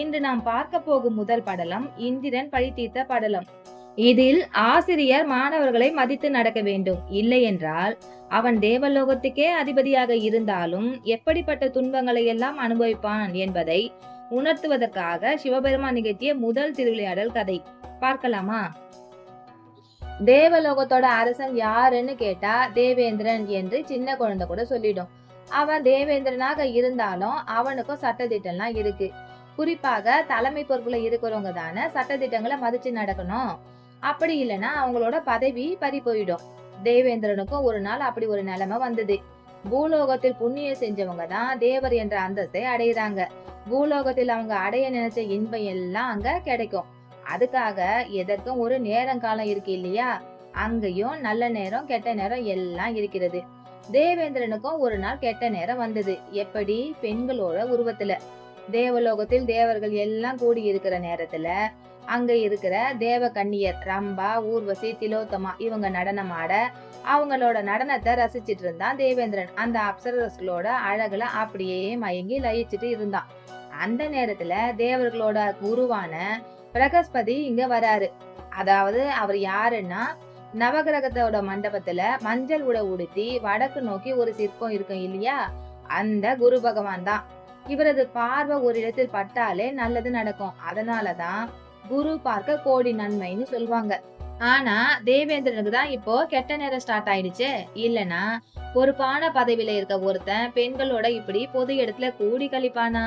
இன்று நாம் பார்க்க போகும் முதல் படலம் இந்திரன் பழி தீர்த்த படலம். இதில் ஆசிரியர் மாணவர்களை மதித்து நடக்க வேண்டும். இல்லை என்றால் அவன் தேவலோகத்துக்கே அதிபதியாக இருந்தாலும் எப்படிப்பட்ட துன்பங்களை எல்லாம் அனுபவிப்பான் என்பதை உணர்த்துவதற்காக சிவபெருமான் நிகழ்த்திய முதல் திருவிளையாடல் கதை பார்க்கலாமா? தேவலோகத்தோட அரசன் யாருன்னு கேட்டா தேவேந்திரன் என்று சின்ன குழந்தை கூட சொல்லிடும். அவன் தேவேந்திரனாக இருந்தாலும் அவனுக்கும் சட்டதிட்டம்லாம் இருக்கு. குறிப்பாக தலைமை பொறுப்புல இருக்கிறவங்க தானே சட்டதிட்டங்களை மதிச்சு நடக்கணும். அப்படி இல்லைன்னா அவங்களோட பதவி பறி போயிடும். தேவேந்திரனுக்கும் ஒரு நாள் அப்படி ஒரு நிலைமை வந்தது. பூலோகத்தில் புண்ணியம் செஞ்சவங்க தான் தேவர் என்ற அந்தஸ்தை அடையிறாங்க. பூலோகத்தில் அவங்க அடைய நினைச்ச இன்பம் எல்லாம் அங்க கிடைக்கும். அதுக்காக எதற்கும் ஒரு நேரம் காலம் இருக்கு இல்லையா? அங்கேயும் நல்ல நேரம் கெட்ட நேரம் எல்லாம் இருக்கிறது. தேவேந்திரனுக்கும் ஒரு நாள் கெட்ட நேரம் வந்தது. எப்படி? பெண்களோட உருவத்துல. தேவலோகத்தில் தேவர்கள் எல்லாம் கூடி இருக்கிற நேரத்துல அங்க இருக்கிற தேவ கன்னியர் ரம்பா, ஊர்வசி, திலோத்தமா இவங்க நடனம் ஆட அவங்களோட நடனத்தை ரசிச்சிட்டு இருந்தான் தேவேந்திரன். அந்த அப்சரஸ்களோட அழகுல அப்படியே மயங்கி லயிச்சிட்டு இருந்தான். அந்த நேரத்துல தேவர்களோட குருவான பிரகஸ்பதி இங்க வராரு. அதாவது அவர் யாருன்னா, நவகிரகத்தோட மண்டபத்துல மஞ்சள் உடை உடுத்தி வடக்கு நோக்கி ஒரு சிற்பம் இருக்கும் இல்லையா? அந்த குரு பகவான் தான். இவரது பார்வை ஒரு இடத்தில் பட்டாலே நல்லது நடக்கும். அதனாலதான் குரு பார்க்க கோடி நன்மைன்னு சொல்லுவாங்க. ஆனா தேவேந்திரனுக்கு தான் இப்போ கெட்ட நேரம் ஸ்டார்ட் ஆயிடுச்சு. இல்லனா பொறுப்பான பதவியில இருக்க ஒருத்தன் பெண்களோட இப்படி பொது இடத்துல கூடி கழிப்பானா?